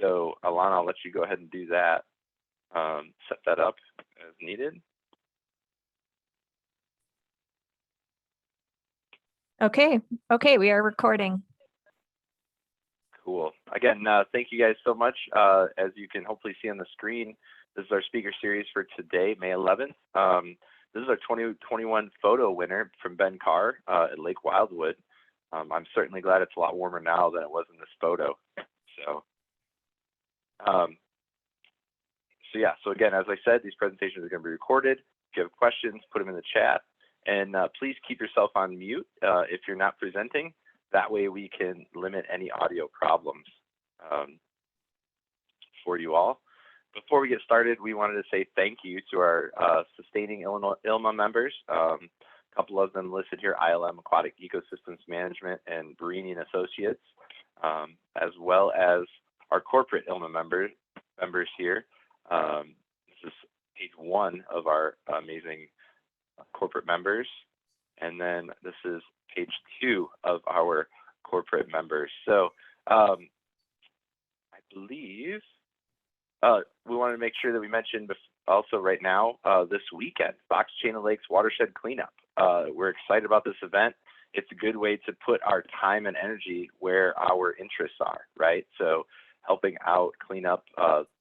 So Alana, I'll let you go ahead and do that. Set that up as needed. Okay, we are recording. Cool. Again, thank you guys so much. As you can hopefully see on the screen, this is our speaker series for today, May 11th. This is our 2021 photo winner from Ben Carr at Lake Wildwood. I'm certainly glad it's a lot warmer now than it was in this photo. So again, as I said, these presentations are going to be recorded. If you have questions, put them in the chat. And please keep yourself on mute if you're not presenting. That way we can limit any audio problems for you all. Before we get started, we wanted to say thank you to our sustaining ILMA members. A couple of them listed here, ILM, Aquatic Ecosystems Management, and Berenian Associates, as well as our corporate ILMA members here. This is page 1 of our amazing corporate members. And then this is page 2 of our corporate members. So I believe we wanted to make sure that we mentioned also right now this weekend, Fox Chain of Lakes Watershed Cleanup. We're excited about this event. It's a good way to put our time and energy where our interests are, right? So helping out clean up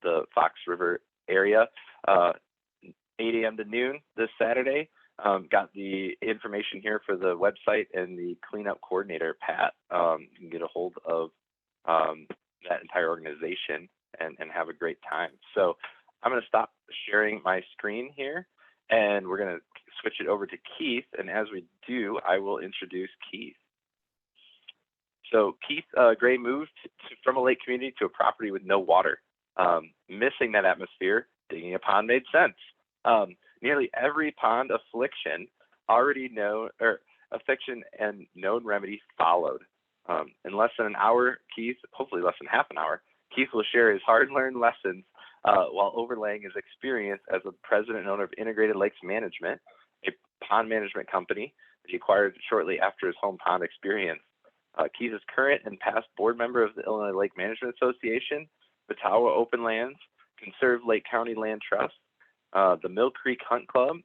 the Fox River area, 8 a.m. to noon this Saturday. Got the information here for the website and the cleanup coordinator, Pat. You can get a hold of that entire organization and have a great time. So I'm going to stop sharing my screen here, and we're going to switch it over to Keith. And as we do, I will introduce Keith. So Keith Gray moved from a lake community to a property with no water. Missing that atmosphere, digging a pond made sense. Nearly every pond affliction already known, or affliction and known remedy followed. In less than an hour, Keith, hopefully less than half an hour, Keith will share his hard-learned lessons while overlaying his experience as a president and owner of Integrated Lakes Management, a pond management company that he acquired shortly after his home pond experience. Keith is current and past board member of the Illinois Lake Management Association, Watauga Open Lands, Conserve Lake County Land Trust, the Mill Creek Hunt Club,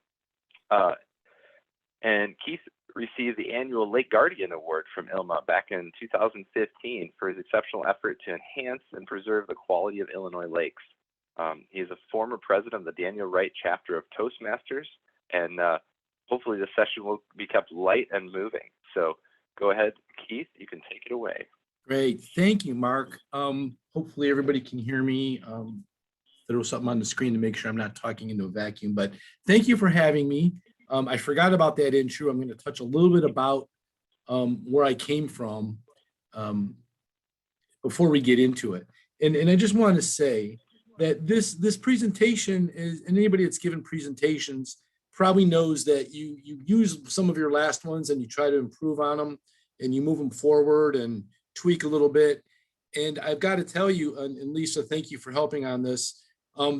and Keith received the annual Lake Guardian Award from ILMA back in 2015 for his exceptional effort to enhance and preserve the quality of Illinois lakes. He is a former president of the Daniel Wright chapter of Toastmasters, and hopefully this session will be kept light and moving. So go ahead, Keith, you can take it away. Great, thank you, Mark. Hopefully everybody can hear me. Throw something on the screen to make sure I'm not talking into a vacuum, but thank you for having me. I forgot about that intro. I'm going to touch a little bit about where I came from before we get into it. And I just want to say that this presentation is, and anybody that's given presentations probably knows that you use some of your last ones and you try to improve on them and you move them forward and tweak a little bit. And I've got to tell you, and Lisa, thank you for helping on this.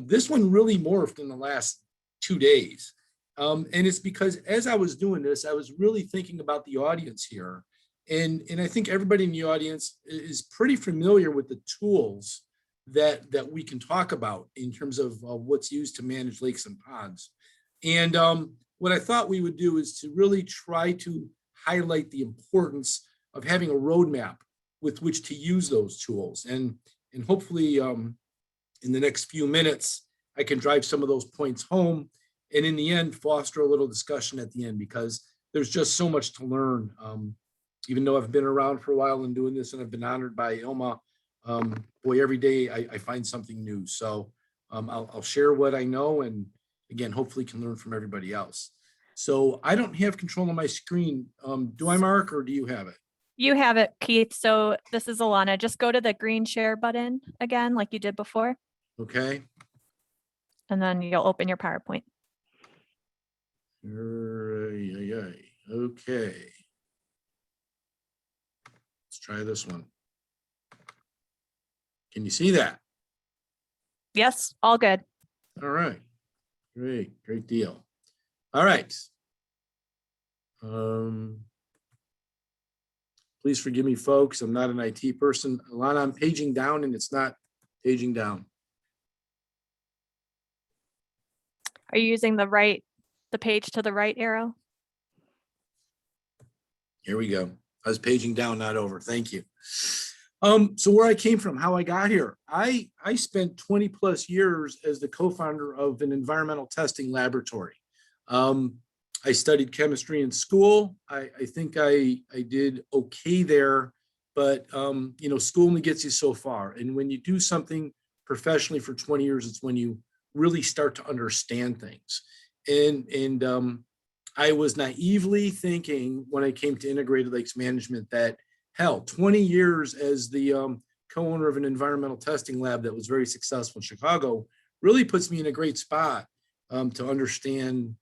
This one really morphed in the last 2 days. And it's because as I was doing this, I was really thinking about the audience here. And I think everybody in the audience is pretty familiar with the tools that we can talk about in terms of what's used to manage lakes and ponds. And what I thought we would do is to really try to highlight the importance of having a roadmap with which to use those tools. And hopefully in the next few minutes, I can drive some of those points home. And in the end, foster a little discussion at the end, because there's just so much to learn. Even though I've been around for a while and doing this and I've been honored by ILMA, boy, every day I find something new. So I'll share what I know, and again, hopefully can learn from everybody else. So I don't have control of my screen. Do I, Mark, or do you have it? You have it, Keith. So this is Alana. Just go to the green share button again, like you did before. Okay. And then you'll open your PowerPoint. Okay. Let's try this one. Can you see that? Yes, all good. All right. Great deal. All right. Please forgive me, folks. I'm not an IT person. Alana, I'm paging down and it's not paging down. Are you using the page to the right arrow? Here we go. I was paging down, not over. Thank you. So where I came from, how I got here, I spent 20 plus years as the co-founder of an environmental testing laboratory. I studied chemistry in school. I think I did okay there, but you know, school only gets you so far. And when you do something professionally for 20 years, it's when you really start to understand things. And I was naively thinking when I came to integrated lakes management that, hell, 20 years as the co-owner of an environmental testing lab that was very successful in Chicago really puts me in a great spot to understand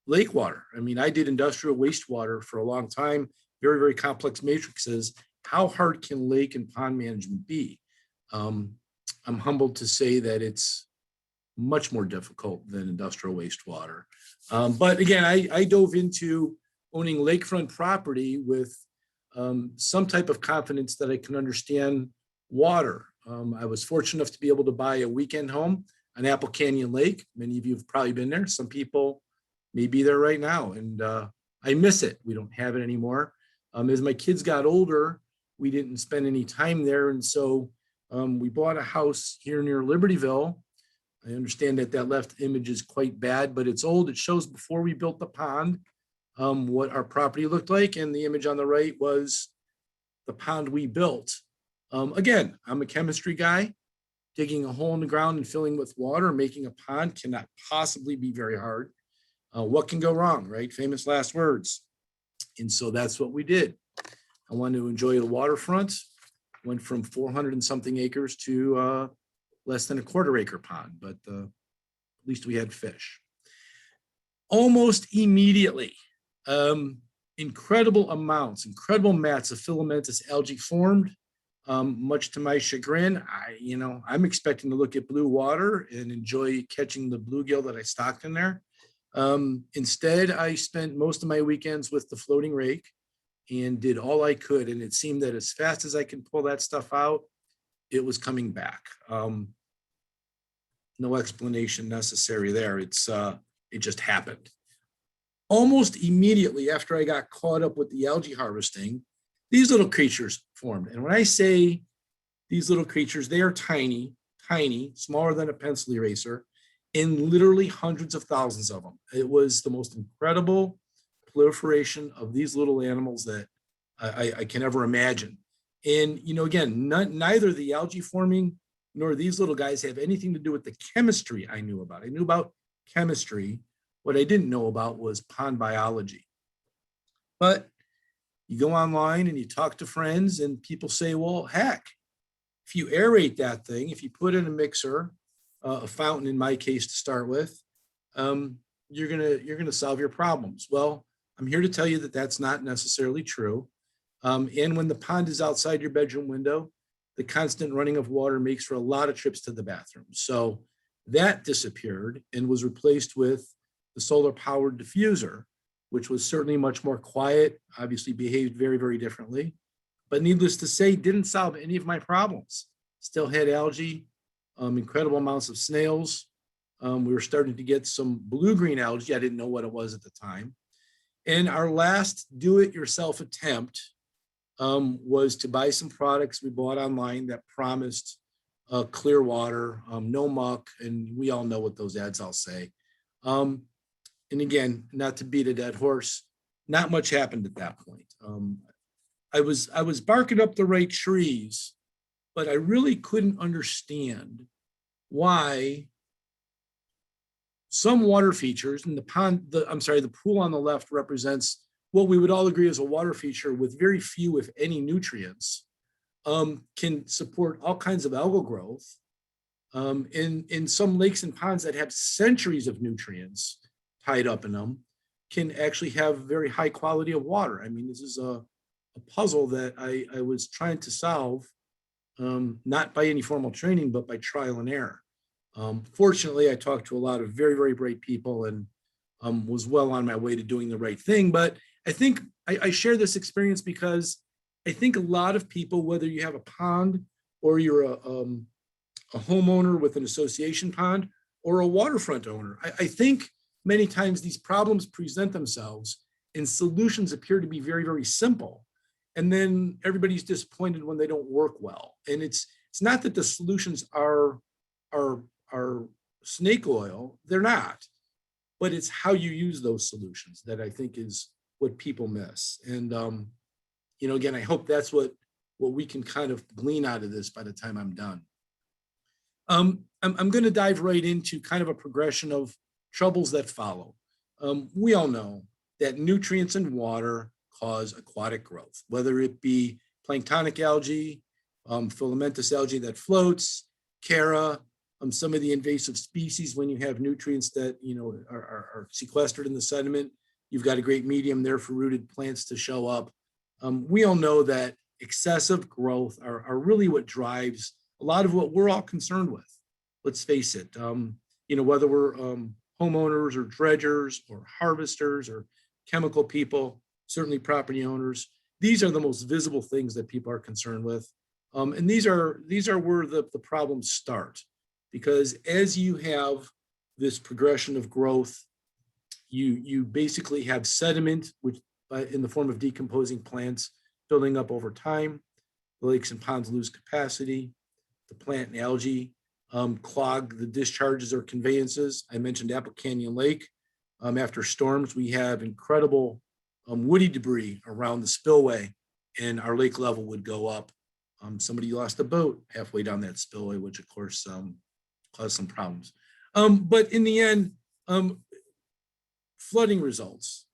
lake water. I mean, I did industrial wastewater for a long time, very, very complex matrices. How hard can lake and pond management be? I'm humbled to say that it's much more difficult than industrial wastewater. But again, I dove into owning lakefront property with some type of confidence that I can understand water. I was fortunate enough to be able to buy a weekend home on Apple Canyon Lake. Many of you have probably been there. Some people may be there right now, and I miss it. We don't have it anymore. As my kids got older, we didn't spend any time there, and so we bought a house here near Libertyville. I understand that that left image is quite bad, but it's old. It shows before we built the pond, what our property looked like. And the image on the right was the pond we built. Again, I'm a chemistry guy. Digging a hole in the ground and filling with water, making a pond cannot possibly be very hard. What can go wrong, right? Famous last words. And so that's what we did. I wanted to enjoy the waterfront. Went from 400 and something acres to less than a quarter-acre pond, but at least we had fish. Almost immediately, incredible mats of filamentous algae formed. Much to my chagrin, I'm expecting to look at blue water and enjoy catching the bluegill that I stocked in there. Instead, I spent most of my weekends with the floating rake and did all I could. And it seemed that as fast as I can pull that stuff out, it was coming back. No explanation necessary there. It just happened. Almost immediately after I got caught up with the algae harvesting, these little creatures formed. And when I say these little creatures, they are tiny, smaller than a pencil eraser, and literally hundreds of thousands of them. It was the most incredible proliferation of these little animals that I can ever imagine. And, again, neither the algae forming nor these little guys have anything to do with the chemistry I knew about. I knew about chemistry. What I didn't know about was pond biology. But you go online and you talk to friends and people say, well, heck, if you aerate that thing, if you put in a mixer, a fountain in my case to start with, you're gonna solve your problems. Well, I'm here to tell you that that's not necessarily true. And when the pond is outside your bedroom window, the constant running of water makes for a lot of trips to the bathroom. So that disappeared and was replaced with the solar powered diffuser, which was certainly much more quiet, obviously behaved very, very differently, but needless to say, didn't solve any of my problems. Still had algae, incredible amounts of snails. We were starting to get some blue-green algae. I didn't know what it was at the time. And our last do-it-yourself attempt was to buy some products we bought online that promised clear water, no muck, and we all know what those ads all say. And again, not to beat a dead horse, not much happened at that point. I was barking up the right trees, but I really couldn't understand why some water features, and the pool on the left represents what we would all agree is a water feature with very few, if any, nutrients, can support all kinds of algal growth. In some lakes and ponds that have centuries of nutrients tied up in them, can actually have very high quality of water. I mean, this is a puzzle that I was trying to solve, not by any formal training, but by trial and error. Fortunately, I talked to a lot of very, very bright people and was well on my way to doing the right thing. But I think I share this experience because I think a lot of people, whether you have a pond or you're a homeowner with an association pond, or a waterfront owner. I think many times these problems present themselves and solutions appear to be very, very simple. And then everybody's disappointed when they don't work well. And it's not that the solutions are snake oil, they're not, but it's how you use those solutions that I think is what people miss. And, you know, again, I hope that's what we can kind of glean out of this by the time I'm done. I'm going to dive right into kind of a progression of troubles that follow. We all know that nutrients in water cause aquatic growth, whether it be planktonic algae, filamentous algae that floats, chara, some of the invasive species. When you have nutrients that, you know, are sequestered in the sediment, you've got a great medium there for rooted plants to show up. We all know that excessive growth are really what drives a lot of what we're all concerned with. Let's face it, you know, whether we're homeowners or dredgers or harvesters or chemical people, certainly property owners, these are the most visible things that people are concerned with. And these are where the problems start, because as you have this progression of growth, you basically have sediment, which in the form of decomposing plants building up over time. The lakes and ponds lose capacity. The plant and algae clog the discharges or conveyances. I mentioned Apple Canyon Lake. After storms, we have incredible woody debris around the spillway, and our lake level would go up. Somebody lost a boat halfway down that spillway, which of course caused some problems. But in the end, flooding results.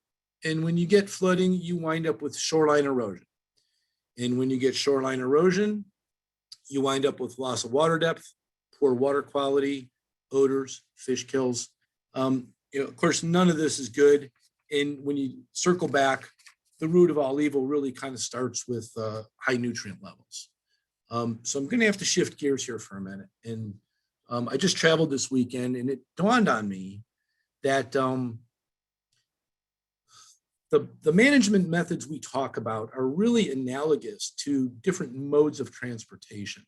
And when you get flooding, you wind up with shoreline erosion. And when you get shoreline erosion, you wind up with loss of water depth, poor water quality, odors, fish kills. You know, of course, none of this is good. And when you circle back, the root of all evil really kind of starts with high nutrient levels. So I'm going to have to shift gears here for a minute. And I just traveled this weekend, and it dawned on me that the management methods we talk about are really analogous to different modes of transportation.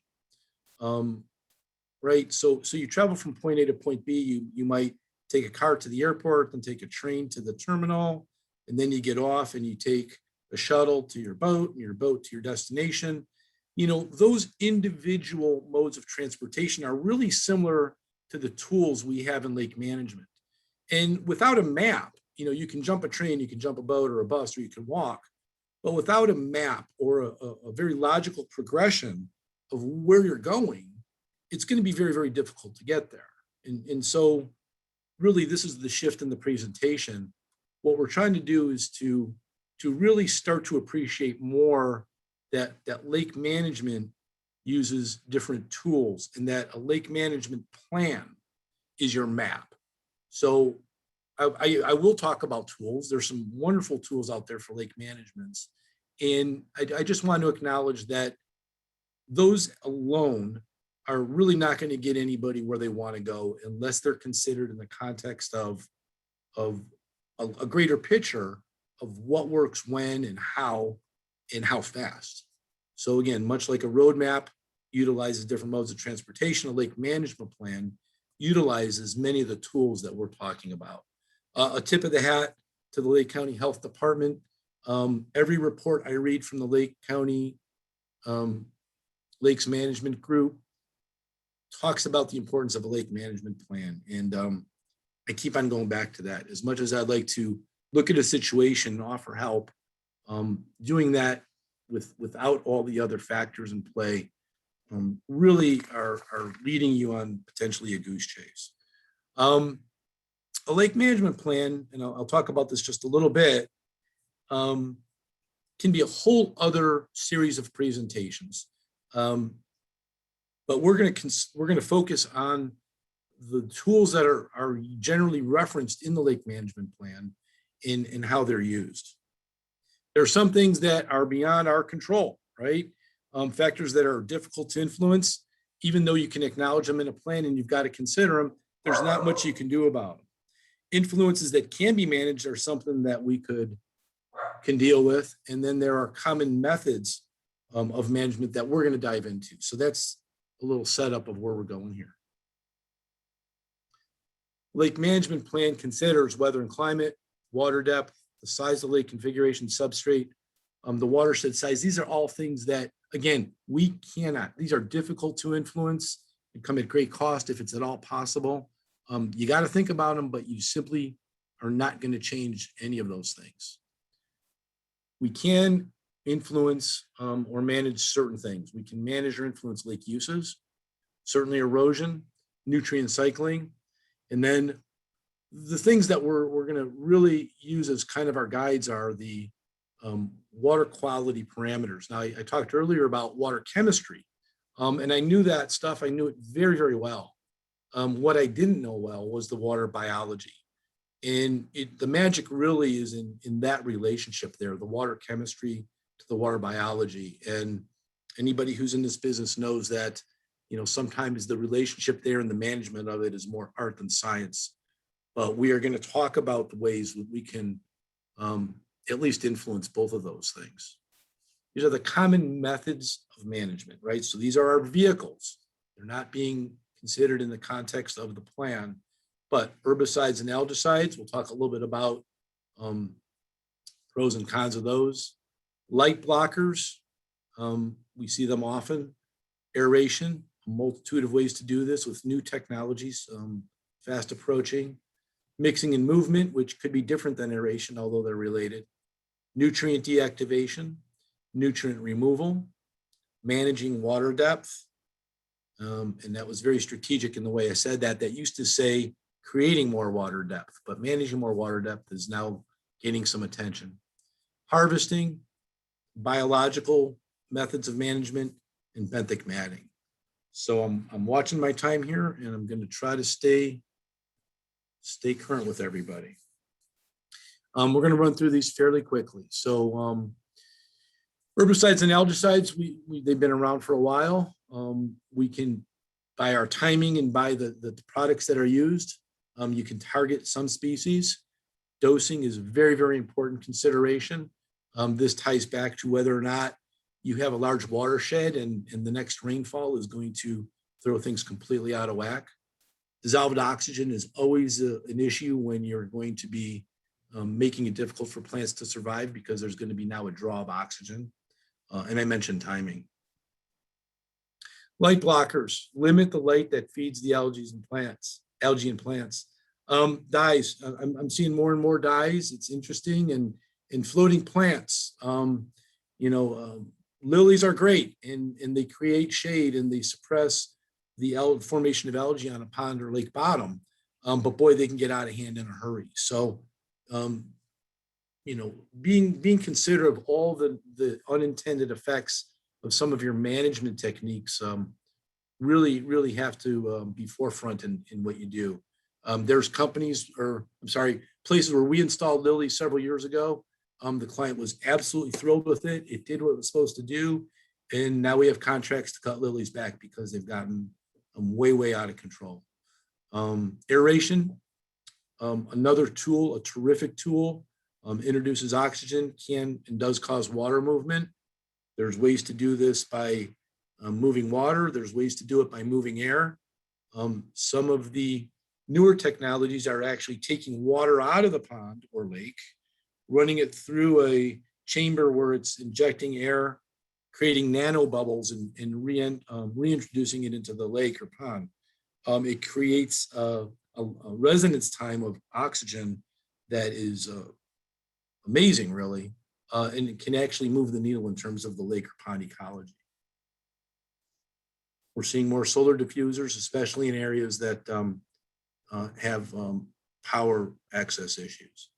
Right? So you travel from point A to point B. You might take a car to the airport, then take a train to the terminal, and then you get off and you take a shuttle to your boat, and your boat to your destination. You know, those individual modes of transportation are really similar to the tools we have in lake management. And without a map, you know, you can jump a train, you can jump a boat or a bus, or you can walk, but without a map or a very logical progression of where you're going, it's going to be very, very difficult to get there. And so really, this is the shift in the presentation. What we're trying to do is to really start to appreciate more that lake management uses different tools, and that a lake management plan is your map. So I will talk about tools. There's some wonderful tools out there for lake management. And I just want to acknowledge that those alone are really not going to get anybody where they want to go unless they're considered in the context of a greater picture of what works when and how fast. So again, much like a roadmap utilizes different modes of transportation, a lake management plan utilizes many of the tools that we're talking about. A tip of the hat to the Lake County Health Department. Every report I read from the Lake County Lakes Management Group talks about the importance of a lake management plan. And I keep on going back to that. As much as I'd like to look at a situation and offer help, doing that without all the other factors in play really are leading you on potentially a goose chase. A lake management plan, and I'll talk about this just a little bit, can be a whole other series of presentations. But we're going to focus on the tools that are generally referenced in the lake management plan and how they're used. There are some things that are beyond our control, right? Factors that are difficult to influence, even though you can acknowledge them in a plan and you've got to consider them, there's not much you can do about them. Influences that can be managed are something that we can deal with. And then there are common methods of management that we're going to dive into. So that's a little setup of where we're going here. Lake management plan considers weather and climate, water depth, the size of the lake configuration, substrate, the watershed size. These are all things that, again, we cannot, these are difficult to influence and come at great cost if it's at all possible. You got to think about them, but you simply are not going to change any of those things. We can influence or manage certain things. We can manage or influence lake uses, certainly erosion, nutrient cycling, and then the things that we're going to really use as kind of our guides are the water quality parameters. Now, I talked earlier about water chemistry, and I knew that stuff. I knew it very, very well. What I didn't know well was the water biology. And the magic really is in that relationship there, the water chemistry to the water biology. And anybody who's in this business knows that, you know, sometimes the relationship there and the management of it is more art than science. But we are going to talk about the ways that we can at least influence both of those things. These are the common methods of management, right? So these are our vehicles. They're not being considered in the context of the plan, but herbicides and algicides, we'll talk a little bit about pros and cons of those. Light blockers, we see them often. Aeration, a multitude of ways to do this with new technologies, fast approaching. Mixing and movement, which could be different than aeration, although they're related. Nutrient deactivation, nutrient removal, managing water depth. And that was very strategic in the way I said that. That used to say creating more water depth, but managing more water depth is now gaining some attention. Harvesting, biological methods of management, and benthic matting. So I'm watching my time here, and I'm going to try to stay current with everybody. We're going to run through these fairly quickly. So herbicides and algicides, they've been around for a while. We can, by our timing and by the products that are used, you can target some species. Dosing is a very, very important consideration. This ties back to whether or not you have a large watershed and the next rainfall is going to throw things completely out of whack. Dissolved oxygen is always an issue when you're going to be making it difficult for plants to survive because there's going to be now a draw of oxygen. And I mentioned timing. Light blockers, limit the light that feeds the algae and plants. Dyes, I'm seeing more and more dyes. It's interesting. And floating plants, lilies are great and they create shade and they suppress the formation of algae on a pond or lake bottom, but boy, they can get out of hand in a hurry. So, being considerate of all the unintended effects of some of your management techniques, really have to be forefront in what you do. There's places where we installed lilies several years ago. The client was absolutely thrilled with it. It did what it was supposed to do. And now we have contracts to cut lilies back because they've gotten way out of control. Aeration, another tool, a terrific tool, introduces oxygen, can and does cause water movement. There's ways to do this by moving water. There's ways to do it by moving air. Some of the newer technologies are actually taking water out of the pond or lake, running it through a chamber where it's injecting air, creating nano bubbles and reintroducing it into the lake or pond. It creates a resonance time of oxygen that is amazing, really, and it can actually move the needle in terms of the lake or pond ecology. We're seeing more solar diffusers, especially in areas that have power access issues.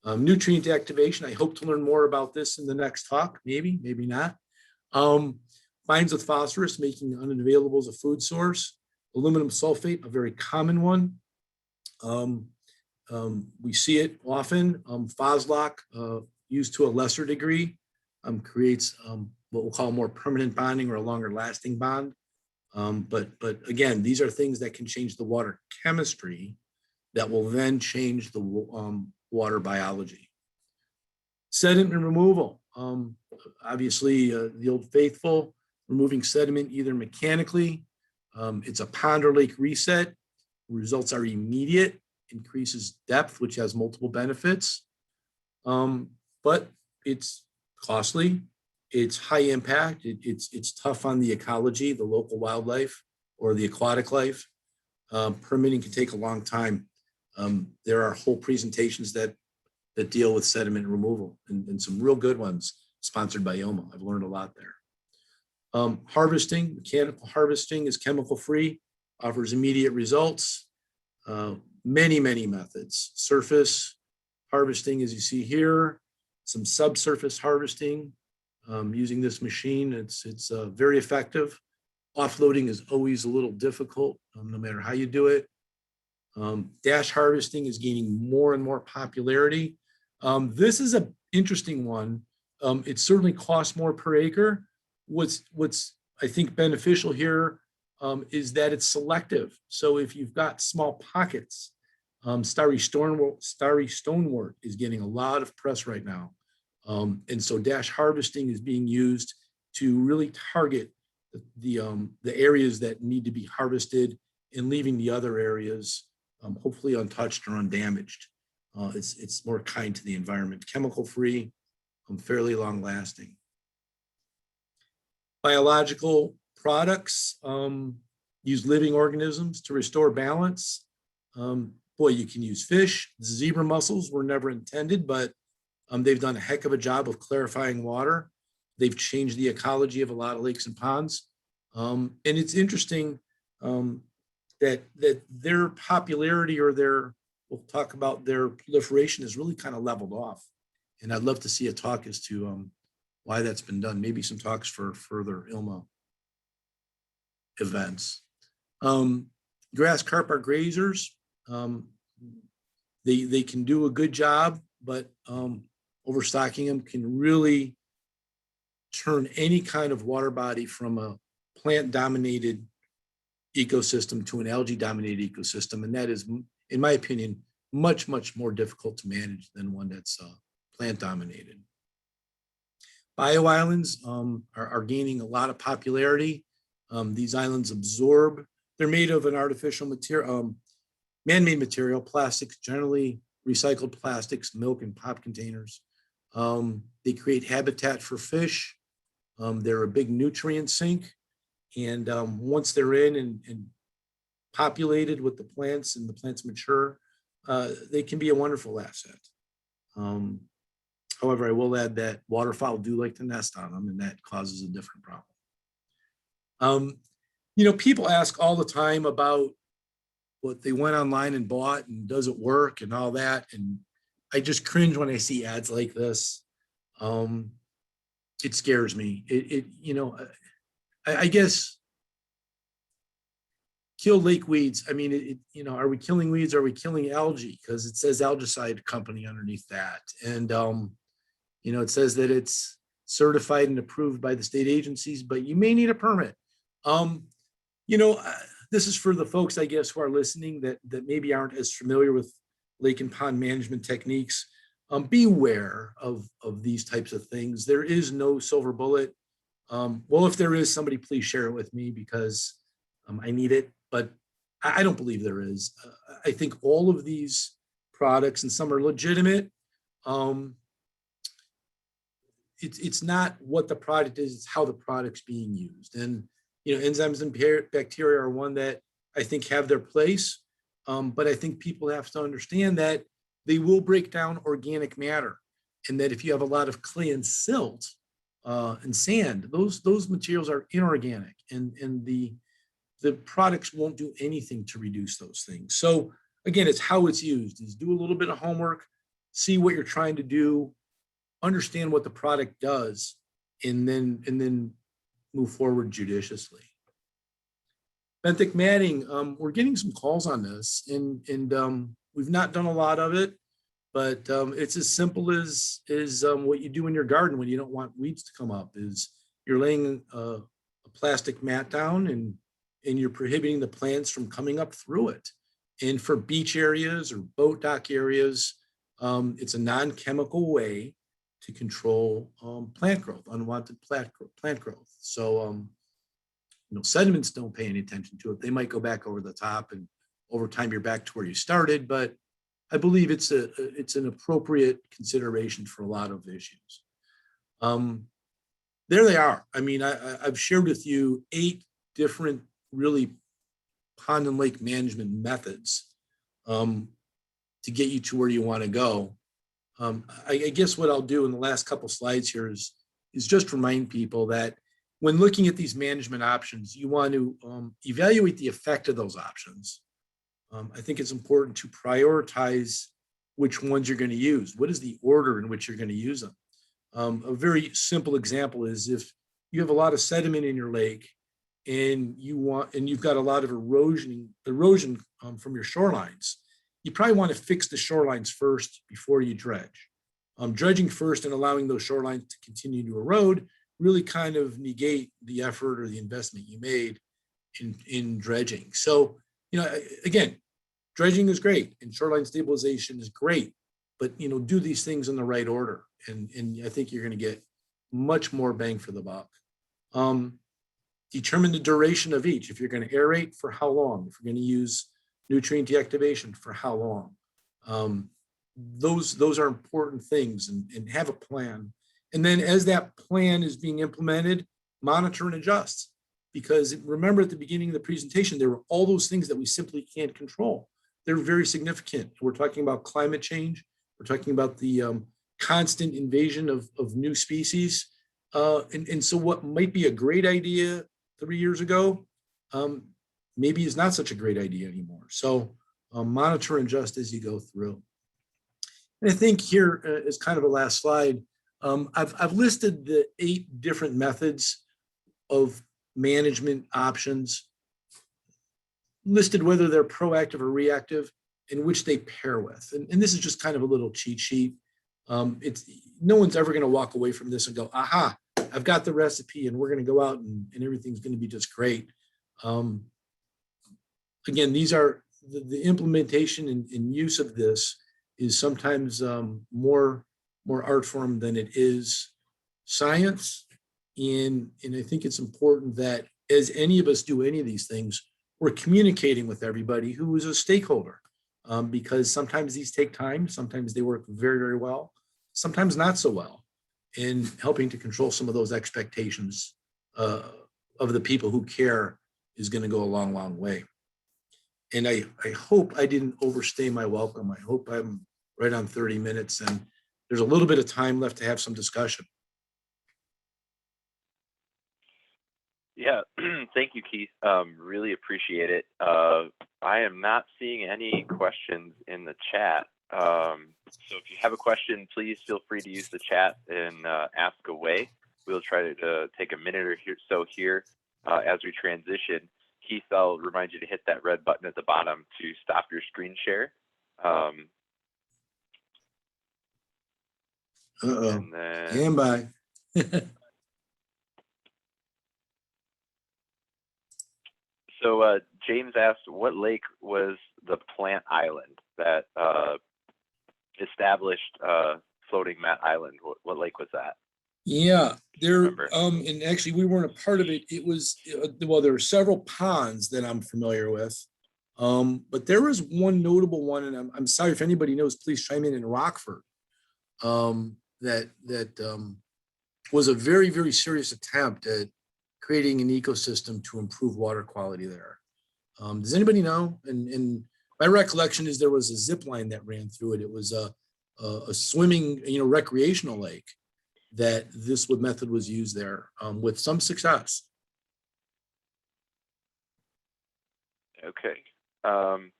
Nutrient activation, I hope to learn more about this in the next talk, maybe not. Binds with phosphorus, making unavailable as a food source. Aluminum sulfate, a very common one. We see it often. Phoslock, used to a lesser degree, creates what we'll call more permanent bonding or a longer lasting bond. But again, these are things that can change the water chemistry that will then change the water biology. Sediment removal. Obviously, the old faithful, removing sediment either mechanically. It's a pond or lake reset. Results are immediate, increases depth, which has multiple benefits. But it's costly. It's high impact. It's tough on the ecology, the local wildlife, or the aquatic life. Permitting can take a long time. There are whole presentations that deal with sediment removal, and some real good ones sponsored by ILMA. I've learned a lot there. Harvesting, mechanical harvesting is chemical free, offers immediate results. Many methods. Surface harvesting, as you see here, some subsurface harvesting using this machine. It's very effective. Offloading is always a little difficult, no matter how you do it. Dash harvesting is gaining more and more popularity. This is an interesting one. It certainly costs more per acre. What's I think beneficial here is that it's selective. So if you've got small pockets, starry stonewort is getting a lot of press right now. And so dash harvesting is being used to really target the areas that need to be harvested and leaving the other areas hopefully untouched or undamaged. It's more kind to the environment, chemical free, fairly long lasting. Biological products use living organisms to restore balance. Boy, you can use fish. Zebra mussels were never intended, but they've done a heck of a job of clarifying water. They've changed the ecology of a lot of lakes and ponds. And it's interesting that their popularity or we'll talk about their proliferation is really kind of leveled off. And I'd love to see a talk as to why that's been done. Maybe some talks for further ILMA events. Grass carp are grazers. They can do a good job, but overstocking them can really turn any kind of water body from a plant-dominated ecosystem to an algae-dominated ecosystem. And that is, in my opinion, much more difficult to manage than one that's plant-dominated. Bio-islands are gaining a lot of popularity. These islands absorb. They're made of an artificial material, man-made material, plastics, generally recycled plastics, milk and pop containers. They create habitat for fish. They're a big nutrient sink. And once they're in and populated with the plants and the plants mature, they can be a wonderful asset. However, I will add that waterfowl do like to nest on them, and that causes a different problem. People ask all the time about what they went online and bought and does it work and all that. And I just cringe when I see ads like this. It scares me. I guess kill lake weeds. I mean, are we killing weeds? Are we killing algae? Because it says algicide company underneath that. And, it says that it's certified and approved by the state agencies, but you may need a permit. This is for the folks, I guess, who are listening that maybe aren't as familiar with lake and pond management techniques. Beware of these types of things. There is no silver bullet. Well, if there is, somebody please share it with me because I need it, but I don't believe there is. I think all of these products, and some are legitimate, it's not what the product is, it's how the product's being used. And enzymes and bacteria are one that I think have their place, but I think people have to understand that they will break down organic matter, and that if you have a lot of clay and silt and sand, those materials are inorganic, and the products won't do anything to reduce those things. So again, it's how it's used. Is do a little bit of homework, see what you're trying to do, understand what the product does, and then move forward judiciously. Benthic matting, we're getting some calls on this, and we've not done a lot of it, but it's as simple as what you do in your garden when you don't want weeds to come up. Is you're laying a plastic mat down and you're prohibiting the plants from coming up through it. And for beach areas or boat dock areas, it's a non-chemical way to control plant growth, unwanted plant growth. So, sediments don't pay any attention to it. They might go back over the top, and over time you're back to where you started. But I believe it's an appropriate consideration for a lot of issues. There they are. I mean, I've shared with you 8 different really pond and lake management methods to get you to where you want to go. I guess what I'll do in the last couple slides here is just remind people that when looking at these management options, you want to evaluate the effect of those options. I think it's important to prioritize which ones you're going to use. What is the order in which you're going to use them? A very simple example is if you have a lot of sediment in your lake and you've got a lot of erosion from your shorelines, you probably want to fix the shorelines first before you dredge. Dredging first and allowing those shorelines to continue to erode really kind of negate the effort or the investment you made in dredging. So, again, dredging is great and shoreline stabilization is great, but do these things in the right order, and I think you're going to get much more bang for the buck. Determine the duration of each. If you're going to aerate, for how long? If you're going to use nutrient deactivation, for how long? Those are important things, and have a plan. And then as that plan is being implemented, monitor and adjust. Because remember, at the beginning of the presentation, there were all those things that we simply can't control. They're very significant. We're talking about climate change. We're talking about the constant invasion of new species. And so what might be a great idea 3 years ago, maybe is not such a great idea anymore. So monitor and adjust as you go through. And I think here is kind of a last slide. I've listed the 8 different methods of management options, listed whether they're proactive or reactive, and which they pair with. And this is just kind of a little cheat sheet. No one's ever going to walk away from this and go, aha, I've got the recipe and we're going to go out and everything's going to be just great. Again, these are the implementation and use of this is sometimes more art form than it is science. And I think it's important that as any of us do any of these things, we're communicating with everybody who is a stakeholder, because sometimes these take time, sometimes they work very, very well, sometimes not so well, in helping to control some of those expectations of the people who care is going to go a long, long way. And I hope I didn't overstay my welcome. I hope I'm right on 30 minutes and there's a little bit of time left to have some discussion. Yeah, thank you, Keith. Really appreciate it. I am not seeing any questions in the chat. So if you have a question, please feel free to use the chat and ask away. We'll try to take a minute or so here as we transition. Keith, I'll remind you to hit that red button at the bottom to stop your screen share. And then... Stand by. So James asked, what lake was the plant island that established floating mat island? What lake was that? Yeah, there. And actually, we weren't a part of it. It was well, there were several ponds that I'm familiar with, but there was one notable one, and I'm sorry if anybody knows, please chime in Rockford. That was a very, very serious attempt at creating an ecosystem to improve water quality there. Does anybody know? And my recollection is there was a zip line that ran through it. It was a swimming, recreational lake that this method was used there with some success. Okay. I'm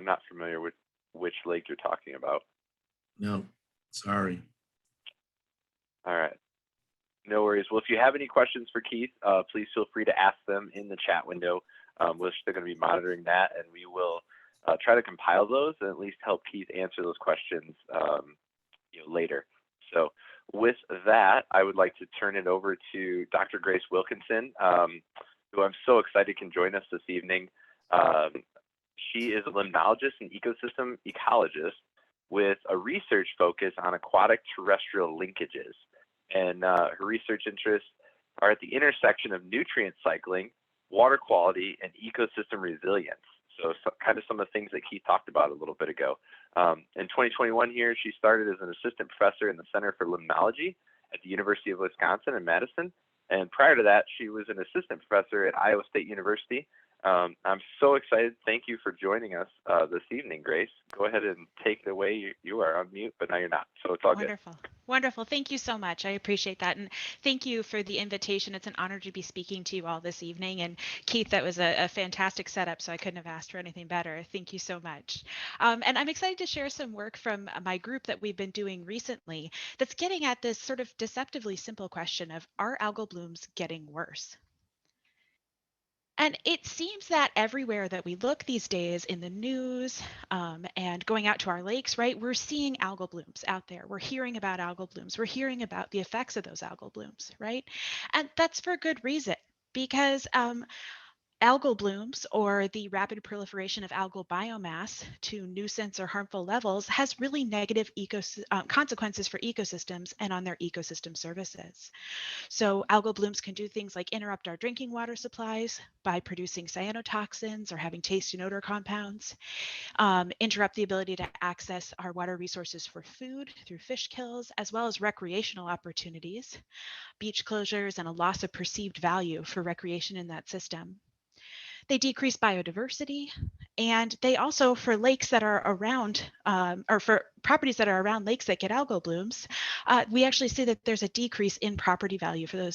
not familiar with which lake you're talking about. No, sorry. All right. No worries. Well, if you have any questions for Keith, please feel free to ask them in the chat window. We're still going to be monitoring that, and we will try to compile those and at least help Keith answer those questions later. So with that, I would like to turn it over to Dr. Grace Wilkinson, who I'm so excited can join us this evening. She is a limnologist and ecosystem ecologist with a research focus on aquatic terrestrial linkages. And her research interests are at the intersection of nutrient cycling, water quality, and ecosystem resilience. So kind of some of the things that Keith talked about a little bit ago. In 2021 here, she started as an assistant professor in the Center for Limnology at the University of Wisconsin in Madison. And prior to that, she was an assistant professor at Iowa State University. I'm so excited. Thank you for joining us this evening, Grace. Go ahead and take it away. You are on mute, but now you're not. So it's all Wonderful. good. Wonderful. Thank you so much. I appreciate that. And thank you for the invitation. It's an honor to be speaking to you all this evening. And Keith, that was a fantastic setup, so I couldn't have asked for anything better. Thank you so much. And I'm excited to share some work from my group that we've been doing recently that's getting at this sort of deceptively simple question of, are algal blooms getting worse? And it seems that everywhere that we look these days in the news and going out to our lakes, right, we're seeing algal blooms out there. We're hearing about algal blooms. We're hearing about the effects of those algal blooms, right? And that's for good reason, because algal blooms, or the rapid proliferation of algal biomass to nuisance or harmful levels, has really negative consequences for ecosystems and on their ecosystem services. So algal blooms can do things like interrupt our drinking water supplies by producing cyanotoxins or having taste and odor compounds, interrupt the ability to access our water resources for food through fish kills, as well as recreational opportunities, beach closures, and a loss of perceived value for recreation in that system. They decrease biodiversity, and they also, for lakes that are around, or for properties that are around lakes that get algal blooms, we actually see that there's a decrease in property value for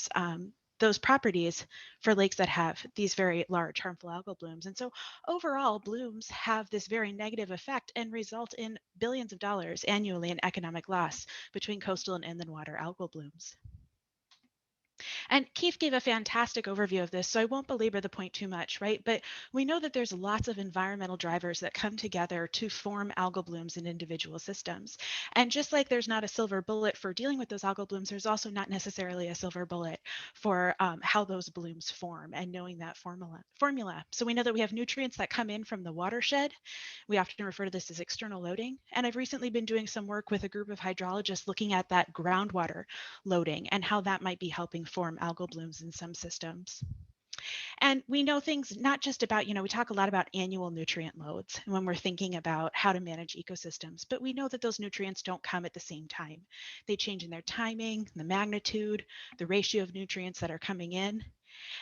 those properties for lakes that have these very large harmful algal blooms. And so overall, blooms have this very negative effect and result in billions of dollars annually in economic loss between coastal and inland water algal blooms. And Keith gave a fantastic overview of this, so I won't belabor the point too much, right? But we know that there's lots of environmental drivers that come together to form algal blooms in individual systems. And just like there's not a silver bullet for dealing with those algal blooms, there's also not necessarily a silver bullet for how those blooms form and knowing that formula. So we know that we have nutrients that come in from the watershed. We often refer to this as external loading. And I've recently been doing some work with a group of hydrologists looking at that groundwater loading and how that might be helping form algal blooms in some systems. And we know things not just about, we talk a lot about annual nutrient loads when we're thinking about how to manage ecosystems, but we know that those nutrients don't come at the same time. They change in their timing, the magnitude, the ratio of nutrients that are coming in.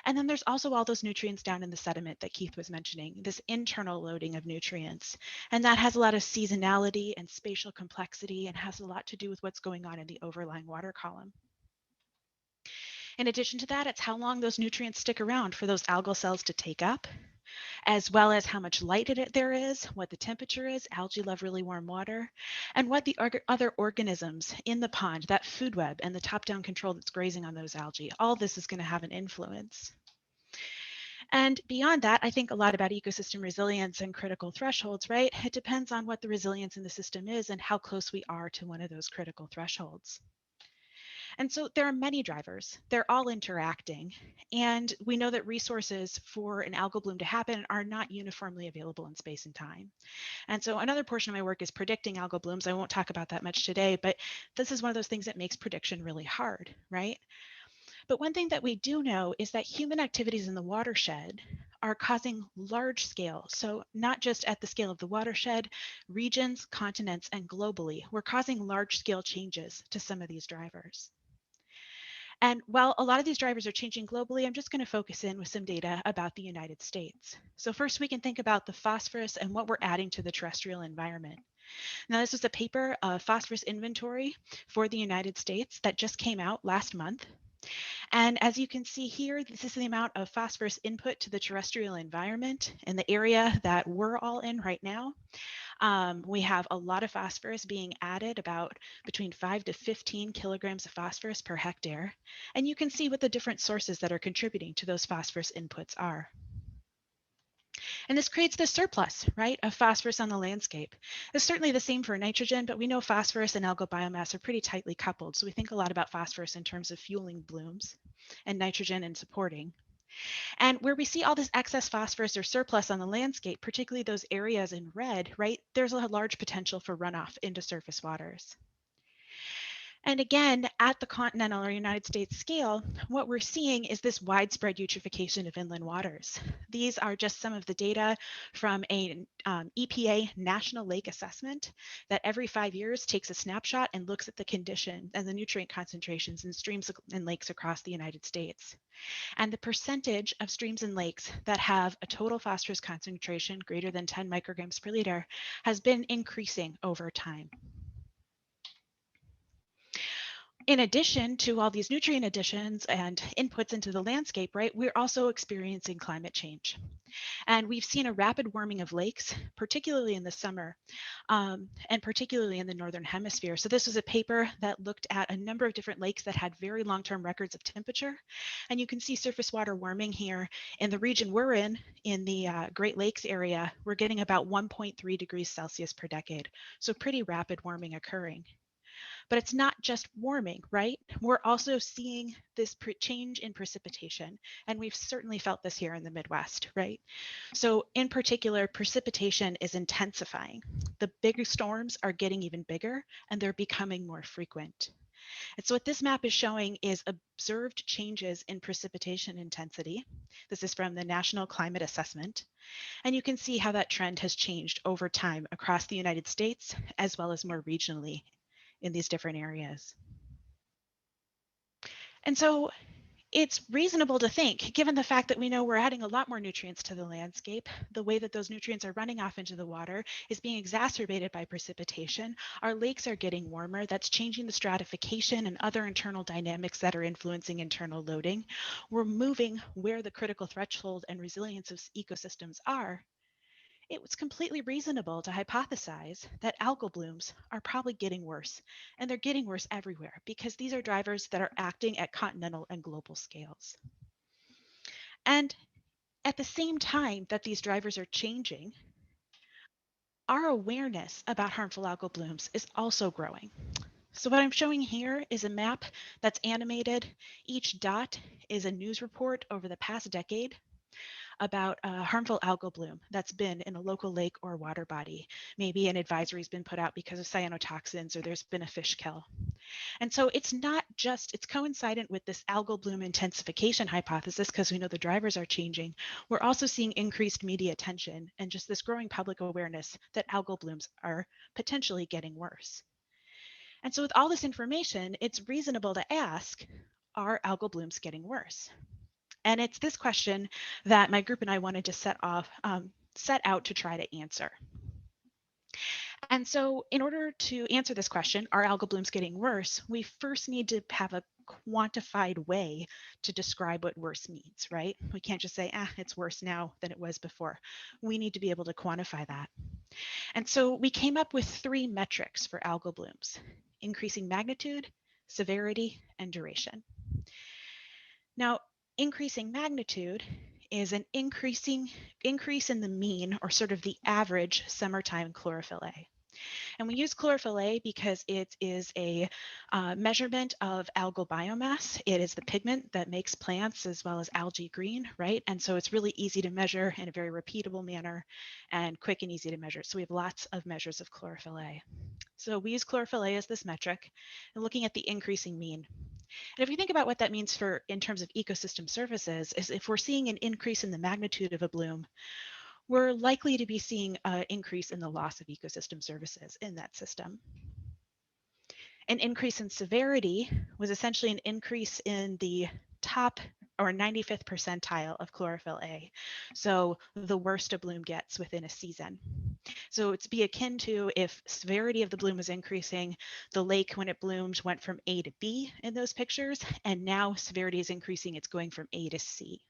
And then there's also all those nutrients down in the sediment that Keith was mentioning, this internal loading of nutrients. And that has a lot of seasonality and spatial complexity and has a lot to do with what's going on in the overlying water column. In addition to that, it's how long those nutrients stick around for those algal cells to take up, as well as how much light there is, what the temperature is. Algae love really warm water, and what the other organisms in the pond, that food web and the top-down control that's grazing on those algae. All this is going to have an influence. And beyond that, I think a lot about ecosystem resilience and critical thresholds, right? It depends on what the resilience in the system is and how close we are to one of those critical thresholds. And so there are many drivers. They're all interacting. And we know that resources for an algal bloom to happen are not uniformly available in space and time. And so another portion of my work is predicting algal blooms. I won't talk about that much today, but this is one of those things that makes prediction really hard, right? But one thing that we do know is that human activities in the watershed are causing large scale. So not just at the scale of the watershed, regions, continents, and globally, we're causing large scale changes to some of these drivers. And while a lot of these drivers are changing globally, I'm just going to focus in with some data about the United States. So first we can think about the phosphorus and what we're adding to the terrestrial environment. Now this was a paper, phosphorus inventory for the United States that just came out last month. And as you can see here, this is the amount of phosphorus input to the terrestrial environment in the area that we're all in right now. We have a lot of phosphorus being added, about between 5 to 15 kilograms of phosphorus per hectare. And you can see what the different sources that are contributing to those phosphorus inputs are. And this creates this surplus, right, of phosphorus on the landscape. It's certainly the same for nitrogen, but we know phosphorus and algal biomass are pretty tightly coupled. So we think a lot about phosphorus in terms of fueling blooms and nitrogen in supporting. And where we see all this excess phosphorus or surplus on the landscape, particularly those areas in red, right, there's a large potential for runoff into surface waters. And again, at the continental or United States scale, what we're seeing is this widespread eutrophication of inland waters. These are just some of the data from a EPA National Lake Assessment that every 5 years takes a snapshot and looks at the condition and the nutrient concentrations in streams and lakes across the United States. And the percentage of streams and lakes that have a total phosphorus concentration greater than 10 micrograms per liter has been increasing over time. In addition to all these nutrient additions and inputs into the landscape, right, we're also experiencing climate change. And we've seen a rapid warming of lakes, particularly in the summer, and particularly in the Northern Hemisphere. So this was a paper that looked at a number of different lakes that had very long-term records of temperature. And you can see surface water warming here in the region we're in the Great Lakes area. We're getting about 1.3 degrees Celsius per decade. So pretty rapid warming occurring. But it's not just warming, right? We're also seeing this change in precipitation, and we've certainly felt this here in the Midwest, right? So in particular, precipitation is intensifying. The bigger storms are getting even bigger, and they're becoming more frequent. And so what this map is showing is observed changes in precipitation intensity. This is from the National Climate Assessment. And you can see how that trend has changed over time across the United States, as well as more regionally in these different areas. And so it's reasonable to think, given the fact that we know we're adding a lot more nutrients to the landscape, the way that those nutrients are running off into the water is being exacerbated by precipitation. Our lakes are getting warmer. That's changing the stratification and other internal dynamics that are influencing internal loading. We're moving where the critical threshold and resilience of ecosystems are. It was completely reasonable to hypothesize that algal blooms are probably getting worse, and they're getting worse everywhere because these are drivers that are acting at continental and global scales. And at the same time that these drivers are changing, our awareness about harmful algal blooms is also growing. So what I'm showing here is a map that's animated. Each dot is a news report over the past decade about a harmful algal bloom that's been in a local lake or water body. Maybe an advisory's been put out because of cyanotoxins, or there's been a fish kill. And so it's not just, it's coincident with this algal bloom intensification hypothesis because we know the drivers are changing. We're also seeing increased media attention and just this growing public awareness that algal blooms are potentially getting worse. And so with all this information, it's reasonable to ask, are algal blooms getting worse? And it's this question that my group and I wanted to set out to try to answer. And so in order to answer this question, are algal blooms getting worse? We first need to have a quantified way to describe what worse means, right? We can't just say, it's worse now than it was before. We need to be able to quantify that. And so we came up with 3 metrics for algal blooms: increasing magnitude, severity, and duration. Now, increasing magnitude is an increase in the mean, or sort of the average, summertime chlorophyll A. And we use chlorophyll A because it is a measurement of algal biomass. It is the pigment that makes plants as well as algae green, right? And so it's really easy to measure in a very repeatable manner and quick and easy to measure. So we have lots of measures of chlorophyll A. So we use chlorophyll A as this metric and looking at the increasing mean. And if you think about what that means in terms of ecosystem services, is if we're seeing an increase in the magnitude of a bloom, we're likely to be seeing an increase in the loss of ecosystem services in that system. An increase in severity was essentially an increase in the top or 95th percentile of chlorophyll A. So the worst a bloom gets within a season. So it's be akin to if severity of the bloom was increasing, the lake when it bloomed went from A to B in those pictures, and now severity is increasing, it's going from A to C.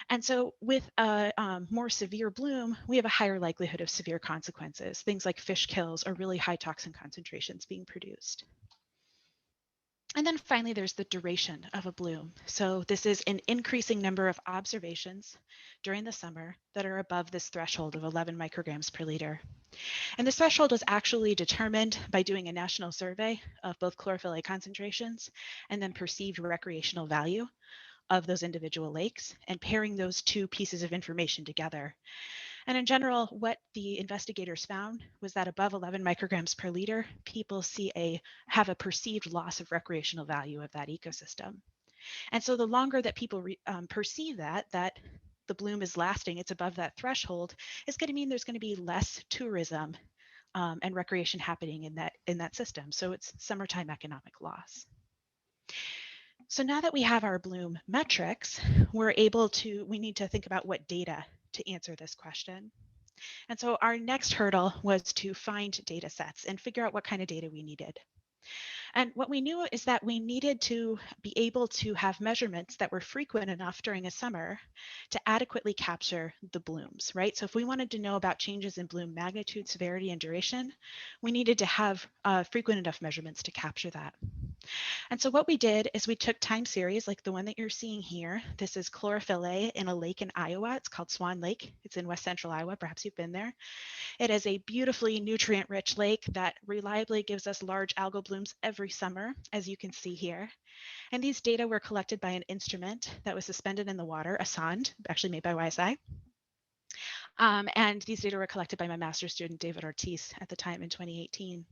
And so with a more severe bloom, we have a higher likelihood of severe consequences, things like fish kills or really high toxin concentrations being produced. And then finally, there's the duration of a bloom. So this is an increasing number of observations during the summer that are above this threshold of 11 micrograms per liter. And this threshold was actually determined by doing a national survey of both chlorophyll A concentrations and then perceived recreational value of those individual lakes and pairing those two pieces of information together. And in general, what the investigators found was that above 11 micrograms per liter, people have a perceived loss of recreational value of that ecosystem. And so the longer that people perceive that the bloom is lasting, it's above that threshold, is going to mean there's going to be less tourism and recreation happening in that system. So it's summertime economic loss. So now that we have our bloom metrics, we need to think about what data to answer this question. And so our next hurdle was to find data sets and figure out what kind of data we needed. And what we knew is that we needed to be able to have measurements that were frequent enough during a summer to adequately capture the blooms, right? So if we wanted to know about changes in bloom magnitude, severity, and duration, we needed to have frequent enough measurements to capture that. And so what we did is we took time series like the one that you're seeing here. This is chlorophyll A in a lake in Iowa. It's called Swan Lake. It's in west central Iowa. Perhaps you've been there. It is a beautifully nutrient-rich lake that reliably gives us large algal blooms every summer, as you can see here. And these data were collected by an instrument that was suspended in the water, a sonde, actually made by YSI. And these data were collected by my master's student, David Ortiz, at the time in 2018.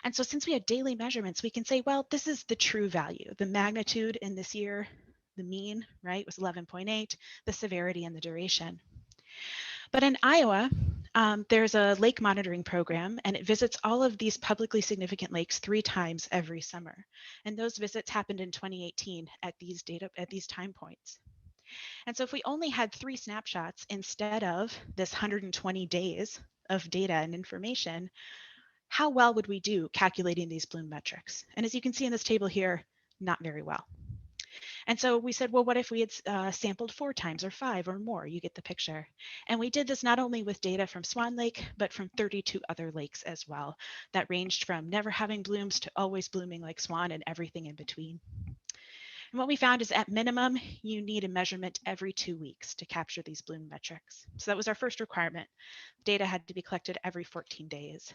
And so since we had daily measurements, we can say, well, this is the true value. The magnitude in this year, the mean, right, was 11.8, the severity and the duration. But in Iowa, there's a lake monitoring program, and it visits all of these publicly significant lakes 3 times every summer. And those visits happened in 2018 at these time points. And so if we only had 3 snapshots instead of this 120 days of data and information, how well would we do calculating these bloom metrics? And as you can see in this table here, not very well. And so we said, well, what if we had sampled 4 times or 5 or more? You get the picture. And we did this not only with data from Swan Lake, but from 32 other lakes as well. That ranged from never having blooms to always blooming like Swan and everything in between. And what we found is at minimum, you need a measurement every 2 weeks to capture these bloom metrics. So that was our first requirement. Data had to be collected every 14 days.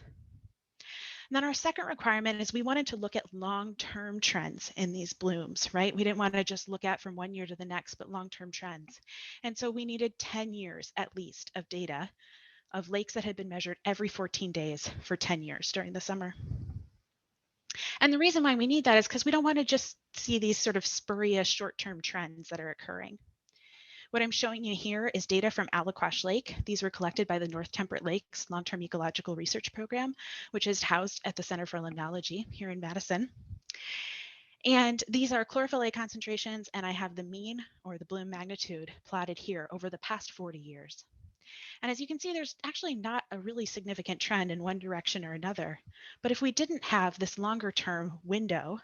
And then our second requirement is we wanted to look at long-term trends in these blooms, right? We didn't want to just look at from one year to the next, but long-term trends. And so we needed 10 years at least of data of lakes that had been measured every 14 days for 10 years during the summer. And the reason why we need that is because we don't want to just see these sort of spurious short-term trends that are occurring. What I'm showing you here is data from Aliquash Lake. These were collected by the North Temperate Lakes Long-Term Ecological Research Program, which is housed at the Center for Limnology here in Madison. And these are chlorophyll A concentrations, and I have the mean or the bloom magnitude plotted here over the past 40 years. And as you can see, there's actually not a really significant trend in one direction or another. But if we didn't have this longer term window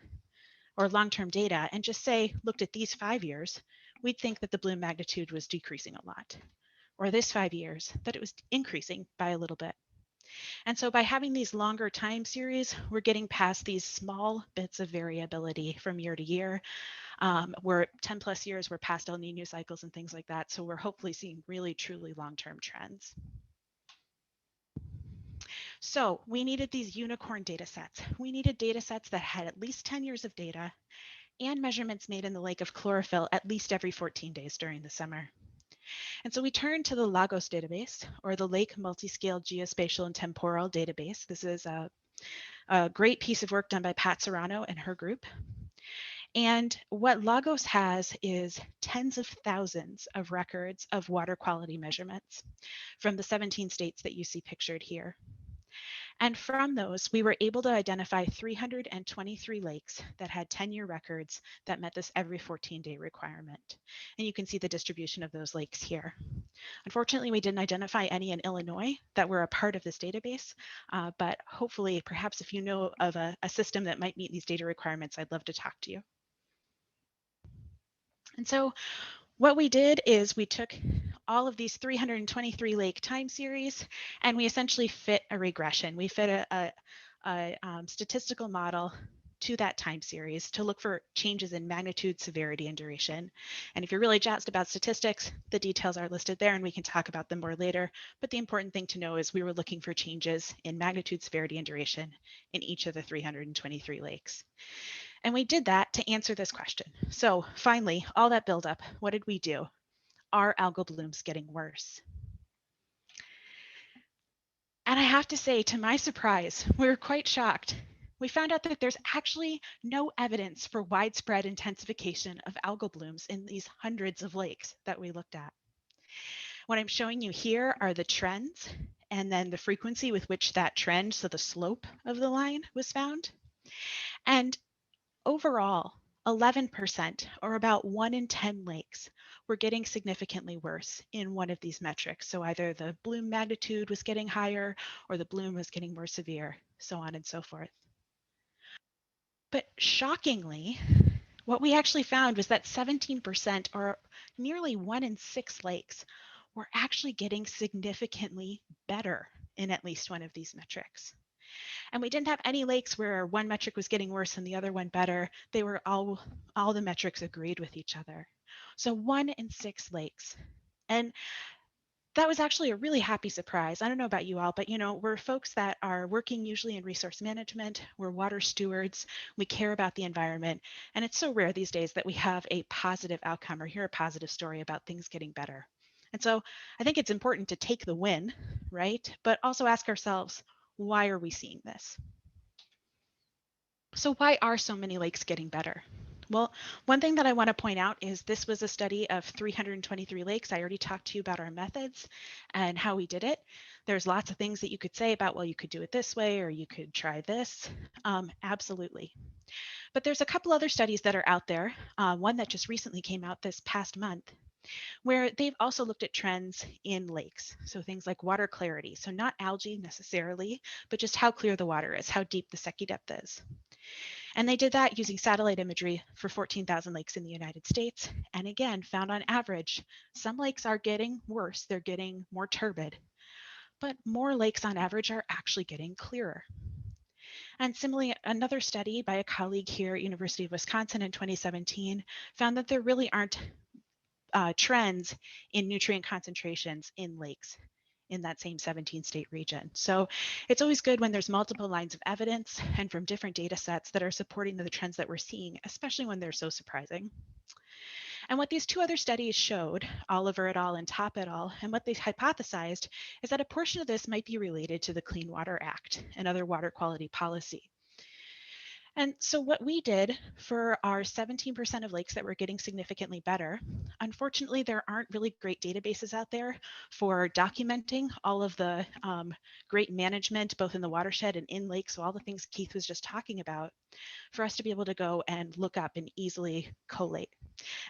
or long-term data and just say, looked at these 5 years, we'd think that the bloom magnitude was decreasing a lot, or this 5 years, that it was increasing by a little bit. And so by having these longer time series, we're getting past these small bits of variability from year to year. We're 10 plus years, we're past El Nino cycles and things like that. So we're hopefully seeing really, truly long-term trends. So we needed these unicorn data sets. We needed data sets that had at least 10 years of data and measurements made in the lake of chlorophyll at least every 14 days during the summer. And so we turned to the Lagos database, or the Lake Multiscale Geospatial and Temporal Database. This is a great piece of work done by Pat Serrano and her group. And what Lagos has is tens of thousands of records of water quality measurements from the 17 states that you see pictured here. And from those, we were able to identify 323 lakes that had 10-year records that met this every 14-day requirement. And you can see the distribution of those lakes here. Unfortunately, we didn't identify any in Illinois that were a part of this database, but hopefully, perhaps if you know of a system that might meet these data requirements, I'd love to talk to you. And so what we did is we took all of these 323 lake time series, and we essentially fit a regression. We fit a statistical model to that time series to look for changes in magnitude, severity, and duration. And if you're really jazzed about statistics, the details are listed there, and we can talk about them more later. But the important thing to know is we were looking for changes in magnitude, severity, and duration in each of the 323 lakes. And we did that to answer this question. So finally, all that buildup, what did we do? Are algal blooms getting worse? And I have to say, to my surprise, we were quite shocked. We found out that there's actually no evidence for widespread intensification of algal blooms in these hundreds of lakes that we looked at. What I'm showing you here are the trends and then the frequency with which that trend, so the slope of the line, was found. And overall, 11%, or about 1 in 10 lakes, were getting significantly worse in one of these metrics. So either the bloom magnitude was getting higher or the bloom was getting more severe, so on and so forth. But shockingly, what we actually found was that 17%, or nearly 1 in 6 lakes, were actually getting significantly better in at least one of these metrics. And we didn't have any lakes where one metric was getting worse and the other one better. They were all the metrics agreed with each other. So 1 in 6 lakes. And that was actually a really happy surprise. I don't know about you all, but we're folks that are working usually in resource management. We're water stewards. We care about the environment. And it's so rare these days that we have a positive outcome or hear a positive story about things getting better. And so I think it's important to take the win, right? But also ask ourselves, why are we seeing this? So why are so many lakes getting better? Well, one thing that I want to point out is this was a study of 323 lakes. I already talked to you about our methods and how we did it. There's lots of things that you could say about, well, you could do it this way or you could try this. Absolutely. But there's a couple other studies that are out there. One that just recently came out this past month, where they've also looked at trends in lakes. So things like water clarity. So not algae necessarily, but just how clear the water is, how deep the Secchi depth is. And they did that using satellite imagery for 14,000 lakes in the United States. And again, found on average, some lakes are getting worse. They're getting more turbid, but more lakes on average are actually getting clearer. And similarly, another study by a colleague here at University of Wisconsin in 2017 found that there really aren't trends in nutrient concentrations in lakes in that same 17-state region. So it's always good when there's multiple lines of evidence and from different data sets that are supporting the trends that we're seeing, especially when they're so surprising. And what these two other studies showed, Oliver et al. And Top et al., and what they hypothesized is that a portion of this might be related to the Clean Water Act and other water quality policy. And so what we did for our 17% of lakes that were getting significantly better, unfortunately, there aren't really great databases out there for documenting all of the great management, both in the watershed and in lakes, so all the things Keith was just talking about, for us to be able to go and look up and easily collate.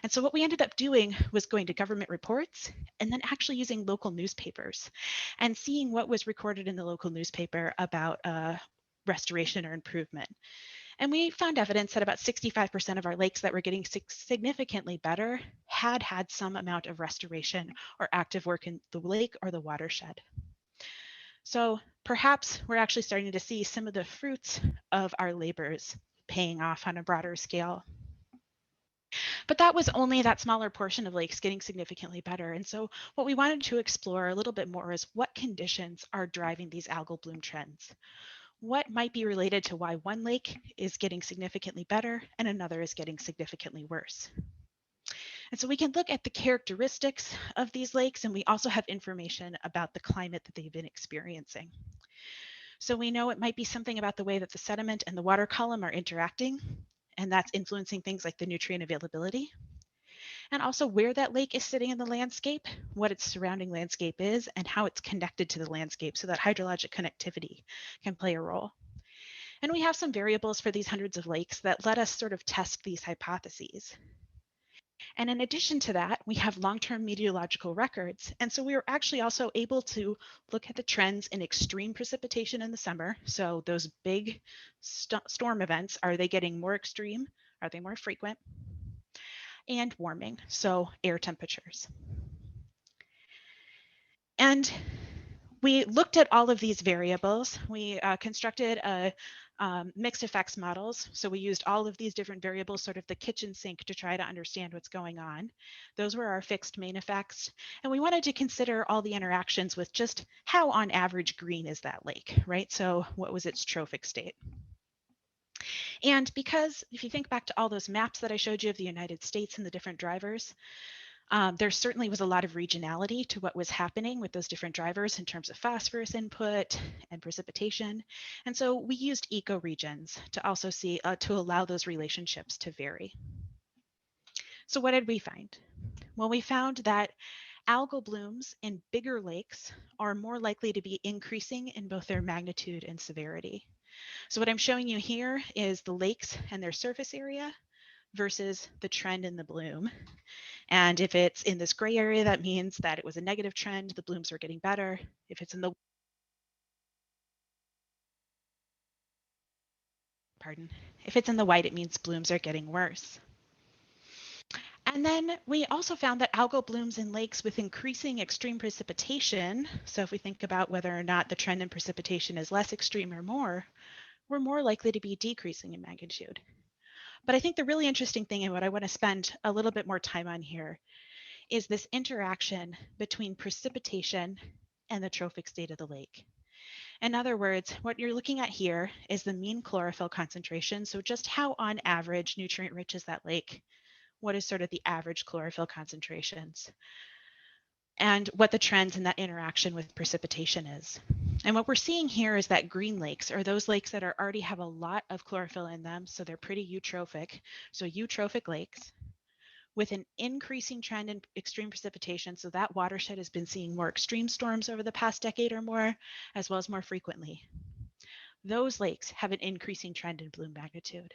And so what we ended up doing was going to government reports and then actually using local newspapers and seeing what was recorded in the local newspaper about restoration or improvement. And we found evidence that about 65% of our lakes that were getting significantly better had some amount of restoration or active work in the lake or the watershed. So perhaps we're actually starting to see some of the fruits of our labors paying off on a broader scale. But that was only that smaller portion of lakes getting significantly better. And so what we wanted to explore a little bit more is what conditions are driving these algal bloom trends. What might be related to why one lake is getting significantly better and another is getting significantly worse. And so we can look at the characteristics of these lakes, and we also have information about the climate that they've been experiencing. So we know it might be something about the way that the sediment and the water column are interacting, and that's influencing things like the nutrient availability. And also where that lake is sitting in the landscape, what its surrounding landscape is, and how it's connected to the landscape so that hydrologic connectivity can play a role. And we have some variables for these hundreds of lakes that let us sort of test these hypotheses. And in addition to that, we have long-term meteorological records. And so we were actually also able to look at the trends in extreme precipitation in the summer. So those big storm events, are they getting more extreme? Are they more frequent? And warming, so air temperatures. And we looked at all of these variables. We constructed a mixed effects models. So we used all of these different variables, sort of the kitchen sink, to try to understand what's going on. Those were our fixed main effects. And we wanted to consider all the interactions with just how on average green is that lake, right? So what was its trophic state? And because if you think back to all those maps that I showed you of the United States and the different drivers, there certainly was a lot of regionality to what was happening with those different drivers in terms of phosphorus input and precipitation. And so we used ecoregions to also see, to allow those relationships to vary. So what did we find? Well, we found that algal blooms in bigger lakes are more likely to be increasing in both their magnitude and severity. So what I'm showing you here is the lakes and their surface area versus the trend in the bloom. And if it's in this gray area, that means that it was a negative trend, the blooms are getting better. If it's in the if it's in the white, it means blooms are getting worse. And then we also found that algal blooms in lakes with increasing extreme precipitation, so if we think about whether or not the trend in precipitation is less extreme or more, we're more likely to be decreasing in magnitude. But I think the really interesting thing and what I want to spend a little bit more time on here is this interaction between precipitation and the trophic state of the lake. In other words, what you're looking at here is the mean chlorophyll concentration, so just how on average nutrient rich is that lake? What is sort of the average chlorophyll concentrations? And what the trends in that interaction with precipitation is. And what we're seeing here is that green lakes are those lakes that already have a lot of chlorophyll in them, so they're pretty eutrophic. So eutrophic lakes with an increasing trend in extreme precipitation. So that watershed has been seeing more extreme storms over the past decade or more, as well as more frequently. Those lakes have an increasing trend in bloom magnitude.